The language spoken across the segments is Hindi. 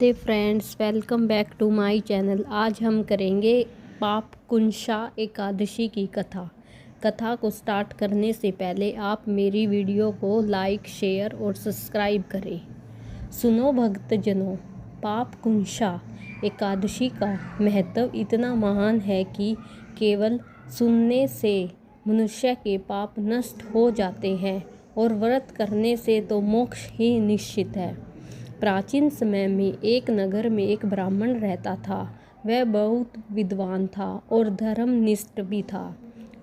नमस्ते friends, welcome back to my channel. आज हम करेंगे पाप कुंशा एकादशी की कथा को स्टार्ट करने से पहले आप मेरी वीडियो को लाइक, शेयर और सब्सक्राइब करें। सुनो भक्तजनों, पाप कुंशा एकादशी का महत्व इतना महान है कि केवल सुनने से मनुष्य के पाप नष्ट हो जाते हैं और व्रत करने से तो मोक्ष ही निश्चित है। प्राचीन समय में एक नगर में एक ब्राह्मण रहता था। वह बहुत विद्वान था और धर्मनिष्ठ भी था,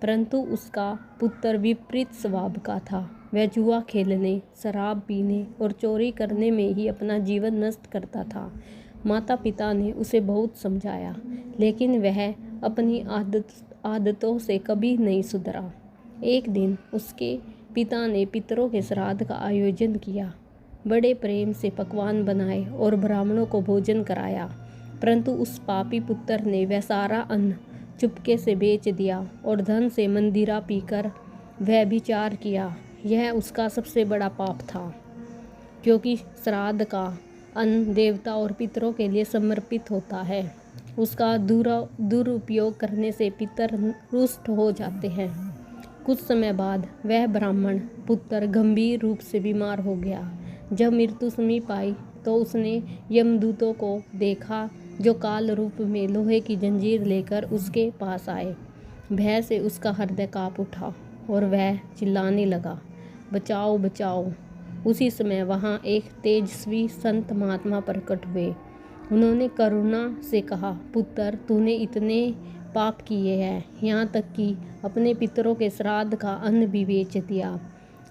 परंतु उसका पुत्र विपरीत स्वभाव का था। वह जुआ खेलने, शराब पीने और चोरी करने में ही अपना जीवन नष्ट करता था। माता पिता ने उसे बहुत समझाया, लेकिन वह अपनी आदतों से कभी नहीं सुधरा। एक दिन उसके पिता ने पितरों के श्राद्ध का आयोजन किया। बड़े प्रेम से पकवान बनाए और ब्राह्मणों को भोजन कराया, परंतु उस पापी पुत्र ने वह सारा अन्न चुपके से बेच दिया और धन से मंदिरा पीकर व्यभिचार किया। यह उसका सबसे बड़ा पाप था, क्योंकि श्राद्ध का अन्न देवता और पितरों के लिए समर्पित होता है। उसका दुरुपयोग करने से पितर रुष्ट हो जाते हैं। कुछ समय बाद वह ब्राह्मण पुत्र गंभीर रूप से बीमार हो गया। जब मृत्यु समीप आई तो उसने यमदूतों को देखा, जो काल रूप में लोहे की जंजीर लेकर उसके पास आए। भय से उसका हृदय कांप उठा और वह चिल्लाने लगा, बचाओ बचाओ। उसी समय वहाँ एक तेजस्वी संत महात्मा प्रकट हुए। उन्होंने करुणा से कहा, पुत्र, तूने इतने पाप किए हैं, यहाँ तक कि अपने पितरों के श्राद्ध का अन्न भी बेच दिया।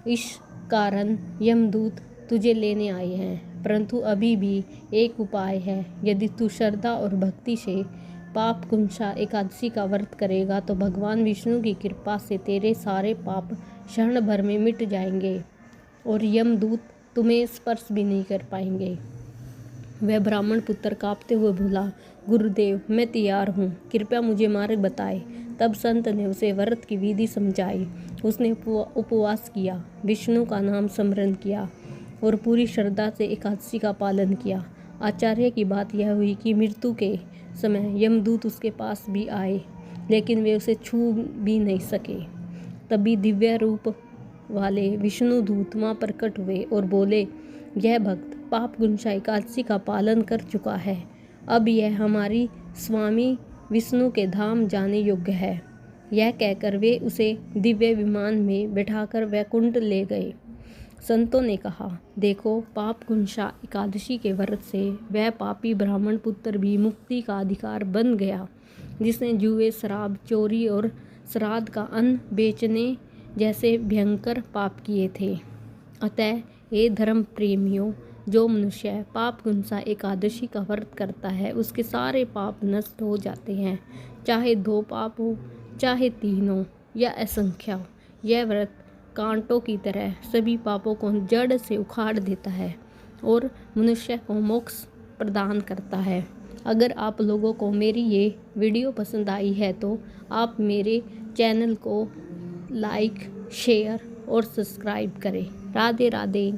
इस कारण यमदूत तुझे लेने आए हैं, परंतु अभी भी एक उपाय है। यदि तू श्रद्धा और भक्ति से पाप कुंशा एकादशी का व्रत करेगा तो भगवान विष्णु की कृपा से तेरे सारे पाप क्षण भर में मिट जाएंगे और यमदूत तुम्हें स्पर्श भी नहीं कर पाएंगे। वह ब्राह्मण पुत्र कांपते हुए बोला, गुरुदेव, मैं तैयार हूँ, कृपया मुझे मार्ग बताए। तब संत ने उसे व्रत की विधि समझाई। उसने उपवास किया, विष्णु का नाम स्मरण किया और पूरी श्रद्धा से एकादशी का पालन किया। आश्चर्य की बात यह हुई कि मृत्यु के समय यमदूत उसके पास भी आए, लेकिन वे उसे छू भी नहीं सके। तभी दिव्य रूप वाले विष्णु दूत वहाँ प्रकट हुए और बोले, यह भक्त पाप कुंशा एकादशी का पालन कर चुका है, अब यह हमारी स्वामी विष्णु के धाम जाने योग्य है। यह कहकर वे उसे दिव्य विमान में बैठाकर वैकुंठ ले गए। संतों ने कहा, देखो, पाप कुंशा एकादशी के व्रत से वह पापी ब्राह्मण पुत्र भी मुक्ति का अधिकार बन गया, जिसने जुए, शराब, चोरी और श्राद्ध का अन्न बेचने जैसे भयंकर पाप किए थे। अतः हे धर्म प्रेमियों, जो मनुष्य पाप कुंशा एकादशी का व्रत करता है, उसके सारे पाप नष्ट हो जाते हैं, चाहे 2 पाप हो, चाहे 3 हो या असंख्य हो। यह व्रत कांटों की तरह सभी पापों को जड़ से उखाड़ देता है और मनुष्य को मोक्ष प्रदान करता है। अगर आप लोगों को मेरी ये वीडियो पसंद आई है तो आप मेरे चैनल को लाइक, शेयर और सब्सक्राइब करें। राधे राधे।